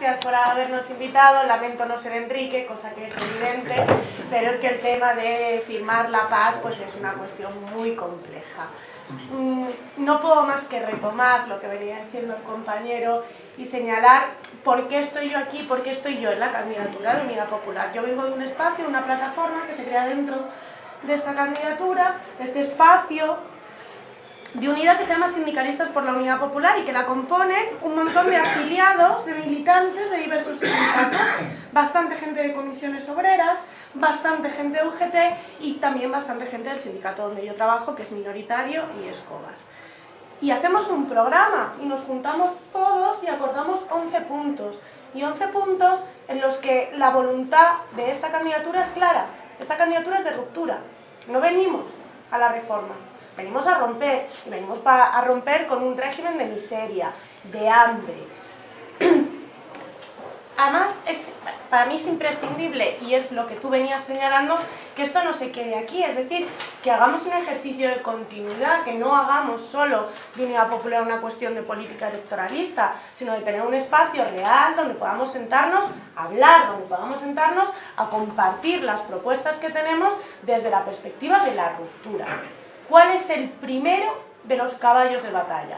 gracias por habernos invitado. Lamento no ser Enrique, cosa que es evidente, pero es que el tema de firmar la paz pues es una cuestión muy compleja. No puedo más que retomar lo que venía diciendo el compañero y señalar por qué estoy yo aquí, por qué estoy yo en la candidatura de Unidad Popular. Yo vengo de un espacio, una plataforma que se crea dentro de esta candidatura, este espacio de unidad que se llama Sindicalistas por la Unidad Popular y que la componen un montón de afiliados, de militantes de diversos sindicatos, bastante gente de comisiones obreras, bastante gente de UGT y también bastante gente del sindicato donde yo trabajo, que es minoritario y es COBAS. Y hacemos un programa y nos juntamos todos y acordamos 11 puntos. Y 11 puntos en los que la voluntad de esta candidatura es clara. Esta candidatura es de ruptura. No venimos a la reforma. Venimos a romper, y venimos a romper con un régimen de miseria, de hambre. Además, para mí es imprescindible, y es lo que tú venías señalando, que esto no se quede aquí, es decir, que hagamos un ejercicio de continuidad, que no hagamos solo de Unidad Popular una cuestión de política electoralista, sino de tener un espacio real donde podamos sentarnos a hablar, donde podamos sentarnos a compartir las propuestas que tenemos desde la perspectiva de la ruptura. ¿Cuál es el primero de los caballos de batalla?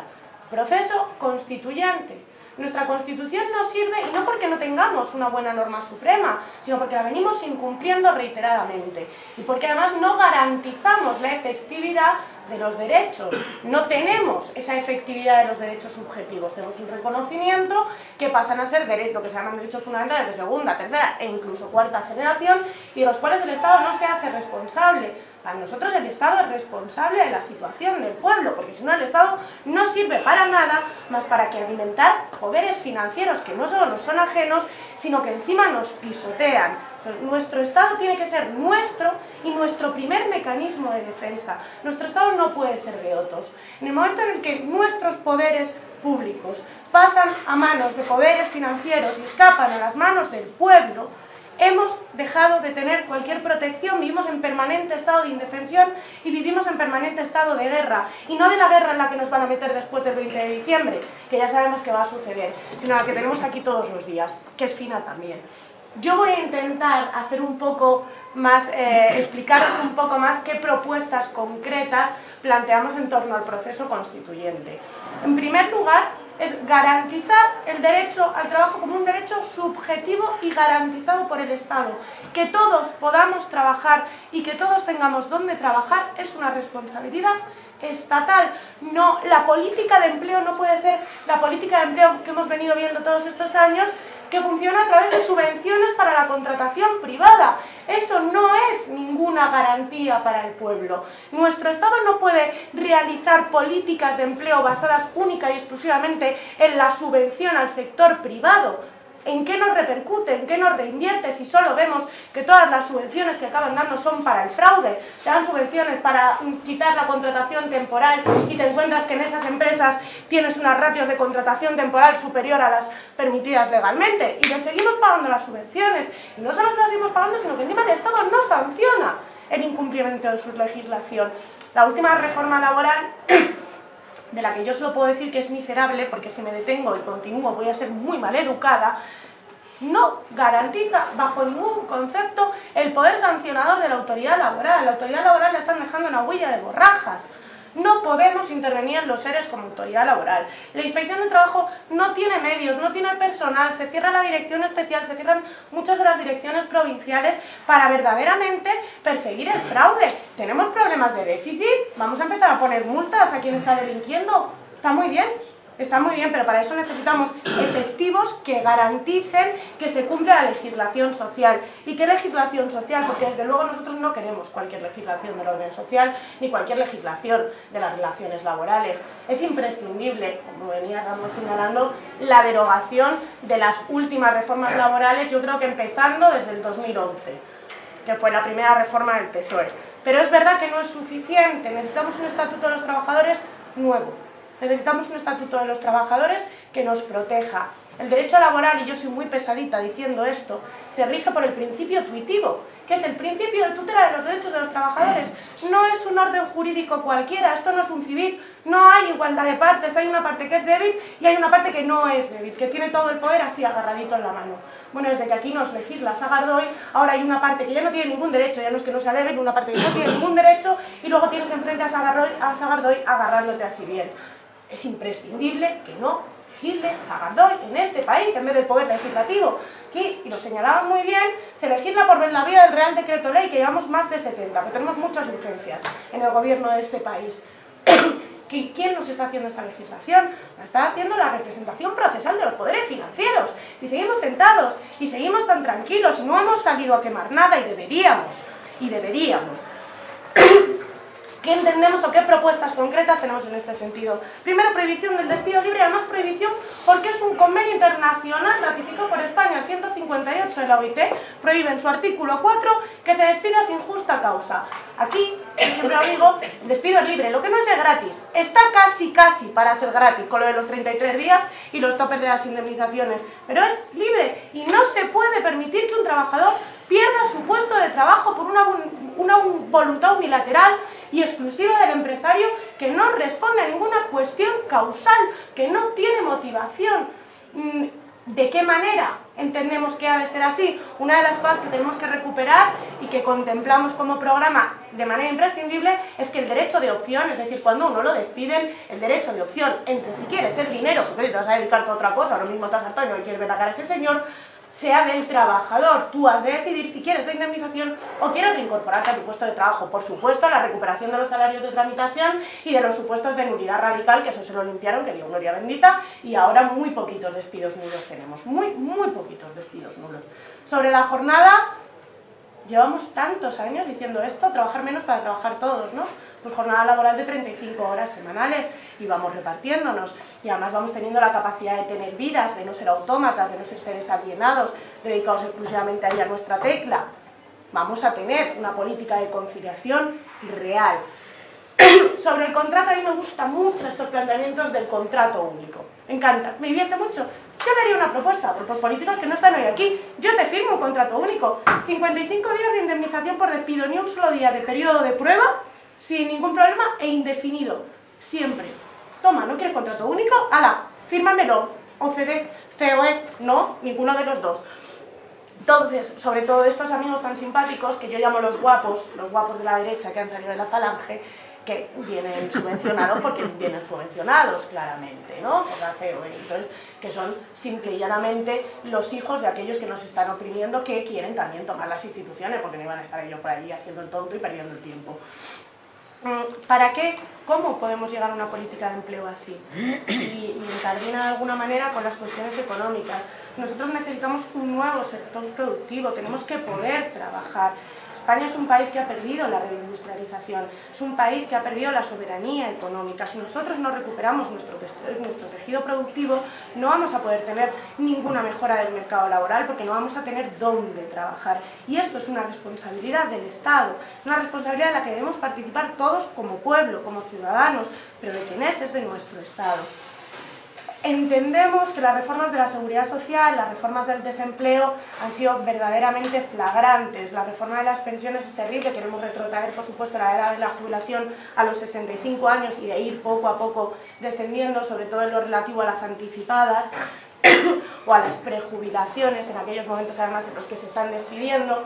Proceso constituyente. Nuestra Constitución nos sirve, y no porque no tengamos una buena norma suprema, sino porque la venimos incumpliendo reiteradamente. Y porque además no garantizamos la efectividad de los derechos. No tenemos esa efectividad de los derechos subjetivos. Tenemos un reconocimiento que pasan a ser lo que se llaman derechos fundamentales de segunda, tercera e incluso cuarta generación, y de los cuales el Estado no se hace responsable. Para nosotros el Estado es responsable de la situación del pueblo, porque si no el Estado no sirve para nada más para que alimentar poderes financieros que no solo nos son ajenos, sino que encima nos pisotean. Entonces, nuestro Estado tiene que ser nuestro y nuestro primer mecanismo de defensa. Nuestro Estado no puede ser de otros. En el momento en el que nuestros poderes públicos pasan a manos de poderes financieros y escapan a las manos del pueblo, hemos dejado de tener cualquier protección, vivimos en permanente estado de indefensión y vivimos en permanente estado de guerra. Y no de la guerra en la que nos van a meter después del 20 de diciembre, que ya sabemos que va a suceder, sino la que tenemos aquí todos los días, que es fina también. Yo voy a intentar hacer un poco más, explicaros un poco más qué propuestas concretas planteamos en torno al proceso constituyente. En primer lugar, es garantizar el derecho al trabajo como un derecho subjetivo y garantizado por el Estado. Que todos podamos trabajar y que todos tengamos donde trabajar es una responsabilidad estatal. No, la política de empleo no puede ser la política de empleo que hemos venido viendo todos estos años, que funciona a través de subvenciones para la contratación privada. Eso no es ninguna garantía para el pueblo. Nuestro Estado no puede realizar políticas de empleo basadas única y exclusivamente en la subvención al sector privado. ¿En qué nos repercute? ¿En qué nos reinvierte? Si solo vemos que todas las subvenciones que acaban dando son para el fraude, te dan subvenciones para quitar la contratación temporal y te encuentras que en esas empresas tienes unas ratios de contratación temporal superior a las permitidas legalmente y le seguimos pagando las subvenciones. Y no solo se las seguimos pagando, sino que encima el Estado no sanciona el incumplimiento de su legislación. La última reforma laboral, de la que yo solo puedo decir que es miserable, porque si me detengo y continúo voy a ser muy mal educada, no garantiza bajo ningún concepto el poder sancionador de la autoridad laboral. La autoridad laboral la están dejando una huella de borrajas. No podemos intervenir en los ERES como autoridad laboral. La Inspección de Trabajo no tiene medios, no tiene personal, se cierra la dirección especial, se cierran muchas de las direcciones provinciales para verdaderamente perseguir el fraude. Tenemos problemas de déficit, vamos a empezar a poner multas a quien está delinquiendo. Está muy bien, pero para eso necesitamos efectivos que garanticen que se cumpla la legislación social. ¿Y qué legislación social? Porque desde luego nosotros no queremos cualquier legislación del orden social ni cualquier legislación de las relaciones laborales. Es imprescindible, como veníamos señalando, la derogación de las últimas reformas laborales, yo creo que empezando desde el 2011, que fue la primera reforma del PSOE. Pero es verdad que no es suficiente, necesitamos un estatuto de los trabajadores nuevo. Necesitamos un estatuto de los trabajadores que nos proteja. El derecho laboral, y yo soy muy pesadita diciendo esto, se rige por el principio tuitivo, que es el principio de tutela de los derechos de los trabajadores. No es un orden jurídico cualquiera, esto no es un civil, no hay igualdad de partes, hay una parte que es débil y hay una parte que no es débil, que tiene todo el poder así agarradito en la mano. Bueno, desde que aquí nos legisla Sagardoy, ahora hay una parte que ya no tiene ningún derecho, ya no es que no sea débil, una parte que no tiene ningún derecho, y luego tienes enfrente a Sagardoy agarrándote así bien. Es imprescindible que no legisle Sagardoy en este país en vez del poder legislativo. Aquí, y lo señalaban muy bien, se legisla por la vía del Real Decreto Ley, que llevamos más de 70, que tenemos muchas urgencias en el gobierno de este país. ¿Quién nos está haciendo esa legislación? Nos está haciendo la representación procesal de los poderes financieros. Y seguimos sentados, y seguimos tan tranquilos, y no hemos salido a quemar nada, y deberíamos. ¿Qué entendemos o qué propuestas concretas tenemos en este sentido? Primero, prohibición del despido libre, además prohibición porque es un convenio internacional ratificado por España, el 158 de la OIT, prohíbe en su artículo 4 que se despida sin justa causa. Aquí, yo siempre lo digo, el despido es libre, lo que no es gratis, está casi para ser gratis, con lo de los 33 días y los topes de las indemnizaciones, pero es libre y no se puede permitir que un trabajador pierda su puesto de trabajo por una voluntad unilateral y exclusiva del empresario que no responde a ninguna cuestión causal, que no tiene motivación. ¿De qué manera entendemos que ha de ser así? Una de las cosas que tenemos que recuperar y que contemplamos como programa de manera imprescindible es que el derecho de opción, es decir, cuando uno lo despiden, el derecho de opción entre si quieres el dinero, porque te vas a dedicarte a otra cosa, ahora mismo estás harto y no quieres ver la cara a ese señor, sea del trabajador. Tú has de decidir si quieres la indemnización o quieres reincorporarte a tu puesto de trabajo. Por supuesto, la recuperación de los salarios de tramitación y de los supuestos de nulidad radical, que eso se lo limpiaron, que dio gloria bendita, y ahora muy poquitos despidos nulos tenemos. Muy poquitos despidos nulos. Sobre la jornada, llevamos tantos años diciendo esto, trabajar menos para trabajar todos, ¿no? Pues jornada laboral de 35 horas semanales y vamos repartiéndonos y además vamos teniendo la capacidad de tener vidas, de no ser autómatas, de no ser seres alienados, dedicados exclusivamente a nuestra tecla. Vamos a tener una política de conciliación real. Sobre el contrato, a mí me gustan mucho estos planteamientos del contrato único. Me encanta, me divierte mucho. Yo le haría una propuesta, por políticos que no están hoy aquí. Yo te firmo un contrato único. 55 días de indemnización por despido, ni un solo día de periodo de prueba, sin ningún problema e indefinido. Siempre. Toma, ¿no quieres contrato único? ¡Hala! Fírmamelo. OCDE, COE, no, ninguno de los dos. Entonces, sobre todo estos amigos tan simpáticos, que yo llamo los guapos de la derecha que han salido de la falange, que vienen subvencionados porque vienen subvencionados claramente, ¿no? Por la COE. Entonces, que son simple y llanamente los hijos de aquellos que nos están oprimiendo, que quieren también tomar las instituciones, porque no iban a estar ellos por allí haciendo el tonto y perdiendo el tiempo. ¿Para qué? ¿Cómo podemos llegar a una política de empleo así? Y incardina de alguna manera con las cuestiones económicas. Nosotros necesitamos un nuevo sector productivo, tenemos que poder trabajar. España es un país que ha perdido la reindustrialización, es un país que ha perdido la soberanía económica. Si nosotros no recuperamos nuestro tejido productivo, no vamos a poder tener ninguna mejora del mercado laboral porque no vamos a tener dónde trabajar. Y esto es una responsabilidad del Estado, una responsabilidad en la que debemos participar todos como pueblo, como ciudadanos, pero de quien es de nuestro Estado. Entendemos que las reformas de la seguridad social, las reformas del desempleo han sido verdaderamente flagrantes. La reforma de las pensiones es terrible, queremos retrotraer por supuesto la edad de la jubilación a los 65 años y de ir poco a poco descendiendo, sobre todo en lo relativo a las anticipadas o a las prejubilaciones, en aquellos momentos además en los que se están despidiendo.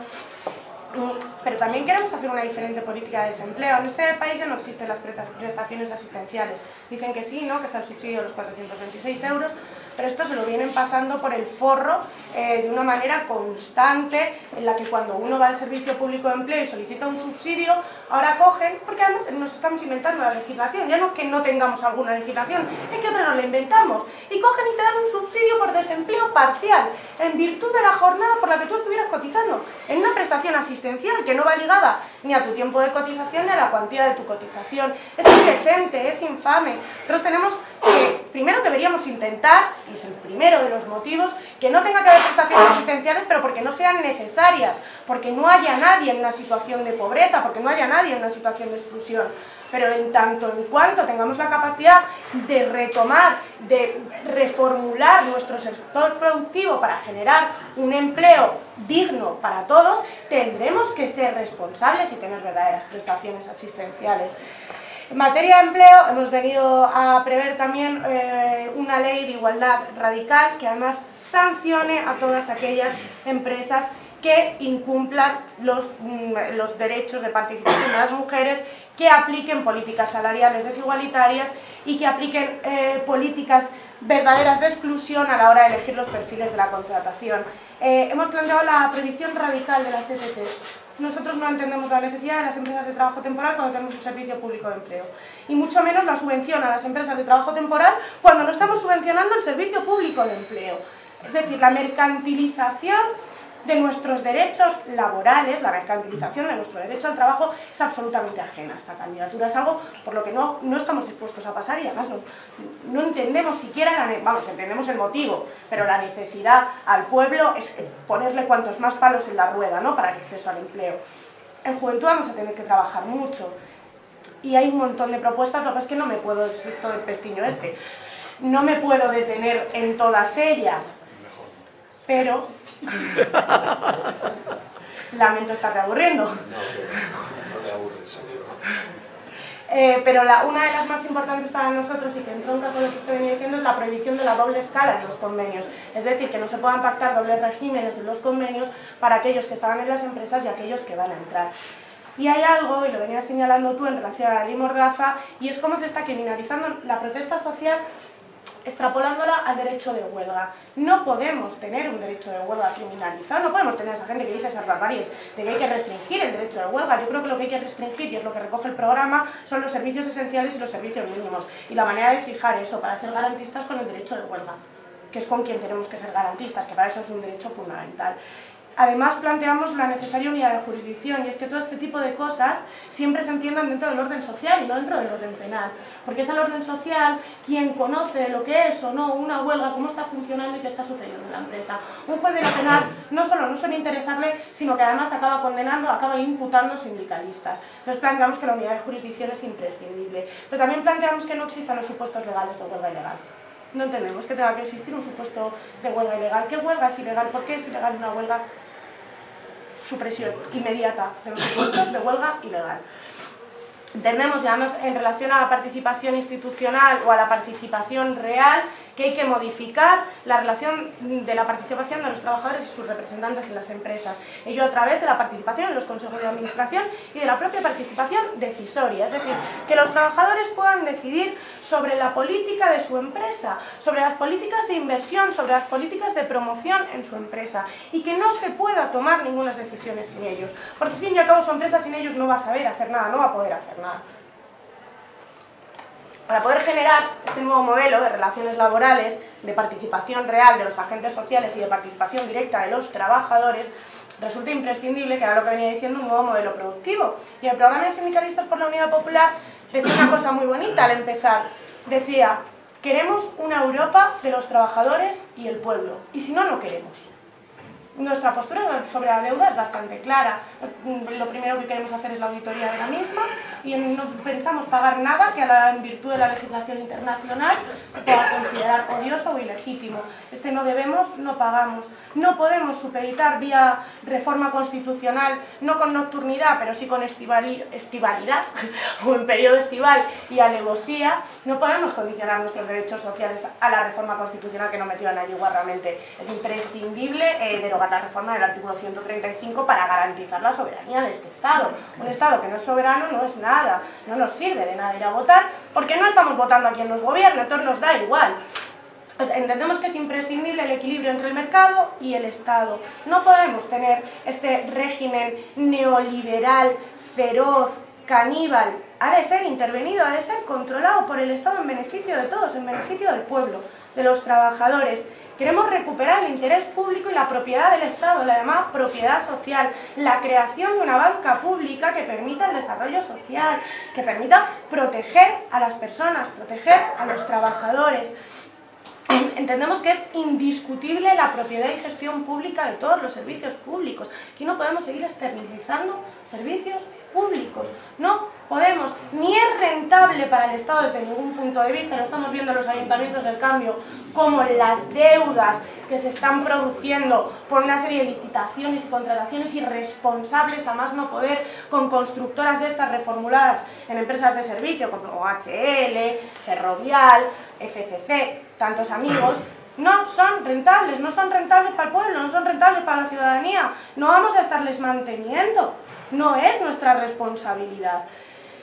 Pero también queremos hacer una diferente política de desempleo. En este país ya no existen las prestaciones asistenciales. Dicen que sí, ¿no? Que está el subsidio de los 426 euros, pero esto se lo vienen pasando por el forro de una manera constante, en la que cuando uno va al Servicio Público de Empleo y solicita un subsidio, ahora cogen, porque además nos estamos inventando la legislación, ya no es que no tengamos alguna legislación, es que otra nos la inventamos, y cogen y te dan un subsidio por desempleo parcial, en virtud de la jornada por la que tú estuvieras cotizando, en una prestación asistencial que no va ligada ni a tu tiempo de cotización ni a la cuantía de tu cotización. Es indecente, es infame. Nosotros tenemos que, primero deberíamos intentar, y es el primero de los motivos, que no tenga que haber prestaciones asistenciales, pero porque no sean necesarias, porque no haya nadie en una situación de pobreza, porque no haya nadie en una situación de exclusión. pero en tanto en cuanto tengamos la capacidad de retomar, de reformular nuestro sector productivo para generar un empleo digno para todos, tendremos que ser responsables y tener verdaderas prestaciones asistenciales. En materia de empleo hemos venido a prever también una ley de igualdad radical que además sancione a todas aquellas empresas que incumplan los derechos de participación de las mujeres, que apliquen políticas salariales desigualitarias y que apliquen políticas verdaderas de exclusión a la hora de elegir los perfiles de la contratación. Hemos planteado la prohibición radical de las ETT. Nosotros no entendemos la necesidad de las empresas de trabajo temporal cuando tenemos un servicio público de empleo. Y mucho menos la subvención a las empresas de trabajo temporal cuando no estamos subvencionando el servicio público de empleo. Es decir, la mercantilización de nuestros derechos laborales, la mercantilización de nuestro derecho al trabajo es absolutamente ajena a esta candidatura. Es algo por lo que no estamos dispuestos a pasar y además no entendemos siquiera, entendemos el motivo, pero la necesidad al pueblo es ponerle cuantos más palos en la rueda, ¿no?, para el acceso al empleo. En juventud vamos a tener que trabajar mucho y hay un montón de propuestas, lo que pasa es que no me puedo decir todo el pestiño no me puedo detener en todas ellas, pero lamento estarte aburriendo. No te aburres. Pero una de las más importantes para nosotros y que entronca con lo que usted venía diciendo es la prohibición de la doble escala en los convenios. Es decir, que no se puedan pactar dobles regímenes en los convenios para aquellos que estaban en las empresas y aquellos que van a entrar. Y hay algo, y lo venías señalando tú en relación a la ley Mordaza, y es cómo se está criminalizando la protesta social extrapolándola al derecho de huelga. No podemos tener un derecho de huelga criminalizado, no podemos tener a esa gente que dice esas barbaries de que hay que restringir el derecho de huelga. Yo creo que lo que hay que restringir, y es lo que recoge el programa, son los servicios esenciales y los servicios mínimos. Y la manera de fijar eso para ser garantistas con el derecho de huelga, que es con quien tenemos que ser garantistas, que para eso es un derecho fundamental. Además planteamos la necesaria unidad de jurisdicción, y es que todo este tipo de cosas siempre se entiendan dentro del orden social y no dentro del orden penal, porque es el orden social quien conoce lo que es o no una huelga, cómo está funcionando y qué está sucediendo en la empresa. Un juez de lo penal no solo no suele interesarle, sino que además acaba condenando, acaba imputando sindicalistas. Entonces planteamos que la unidad de jurisdicción es imprescindible, pero también planteamos que no existan los supuestos legales de huelga ilegal. No entendemos que tenga que existir un supuesto de huelga ilegal. ¿Qué huelga es ilegal? ¿Por qué es ilegal una huelga? Supresión inmediata de los supuestos de huelga ilegal. Entendemos, y además en relación a la participación institucional o a la participación real, que hay que modificar la relación de la participación de los trabajadores y sus representantes en las empresas. Ello a través de la participación en los consejos de administración y de la propia participación decisoria. Es decir, que los trabajadores puedan decidir sobre la política de su empresa, sobre las políticas de inversión, sobre las políticas de promoción en su empresa, y que no se pueda tomar ninguna decisión sin ellos. Porque al fin y al cabo su empresa sin ellos no va a saber hacer nada, no va a poder hacer nada. Para poder generar este nuevo modelo de relaciones laborales, de participación real de los agentes sociales y de participación directa de los trabajadores, resulta imprescindible, que era lo que venía diciendo, un nuevo modelo productivo. Y el programa de Sindicalistas por la Unidad Popular decía una cosa muy bonita al empezar. Decía, queremos una Europa de los trabajadores y el pueblo, y si no, no queremos. Nuestra postura sobre la deuda es bastante clara. Lo primero que queremos hacer es la auditoría de la misma y no pensamos pagar nada que en virtud de la legislación internacional se pueda considerar odioso o ilegítimo. No debemos, no pagamos. No podemos supeditar vía reforma constitucional, no con nocturnidad, pero sí con estivalidad o en periodo estival y alevosía. No podemos condicionar nuestros derechos sociales a la reforma constitucional que nos metieron allí guarramente. Es imprescindible derogar la reforma del artículo 135 para garantizar la soberanía de este Estado. Un Estado que no es soberano no es nada, no nos sirve de nada ir a votar, porque no estamos votando a quien nos gobierna, entonces nos da igual. Entendemos que es imprescindible el equilibrio entre el mercado y el Estado. No podemos tener este régimen neoliberal, feroz, caníbal. Ha de ser intervenido, ha de ser controlado por el Estado en beneficio de todos, en beneficio del pueblo, de los trabajadores. Queremos recuperar el interés público y la propiedad del Estado, la llamada propiedad social, la creación de una banca pública que permita el desarrollo social, que permita proteger a las personas, proteger a los trabajadores. Entendemos que es indiscutible la propiedad y gestión pública de todos los servicios públicos. Aquí no podemos seguir externalizando servicios públicos. No podemos, ni es rentable para el Estado desde ningún punto de vista. Lo estamos viendo en los ayuntamientos del cambio, como las deudas que se están produciendo por una serie de licitaciones y contrataciones irresponsables a más no poder, con constructoras de estas reformuladas en empresas de servicio como OHL, Ferrovial, FCC, tantos amigos, no son rentables para el pueblo, no son rentables para la ciudadanía, no vamos a estarles manteniendo, no es nuestra responsabilidad.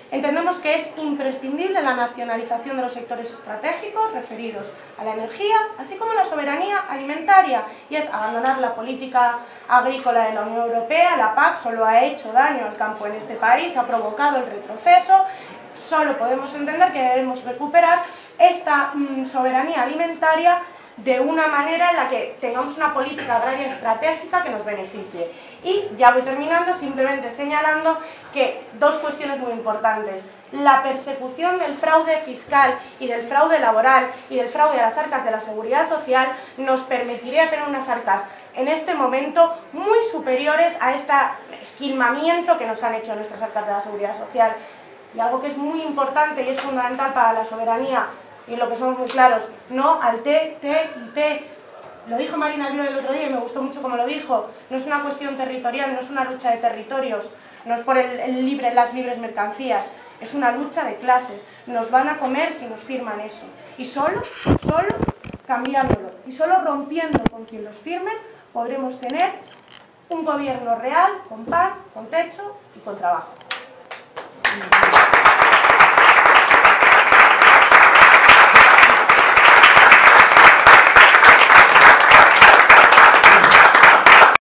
Entendemos que es imprescindible la nacionalización de los sectores estratégicos referidos a la energía, así como la soberanía alimentaria, y es abandonar la política agrícola de la Unión Europea. La PAC solo ha hecho daño al campo en este país, ha provocado el retroceso. Solo podemos entender que debemos recuperar esta soberanía alimentaria de una manera en la que tengamos una política agraria estratégica que nos beneficie. Y ya voy terminando, simplemente señalando que dos cuestiones muy importantes: la persecución del fraude fiscal y del fraude laboral y del fraude a las arcas de la seguridad social nos permitiría tener unas arcas en este momento muy superiores a este esquilmamiento que nos han hecho nuestras arcas de la seguridad social. Y algo que es muy importante y es fundamental para la soberanía, y en lo que somos muy claros: no al TTIP. Lo dijo Marina Albiol el otro día y me gustó mucho como lo dijo. No es una cuestión territorial, no es una lucha de territorios, no es por las libres mercancías, es una lucha de clases. Nos van a comer si nos firman eso. Y solo cambiándolo y solo rompiendo con quien los firmen podremos tener un gobierno real, con pan, con techo y con trabajo.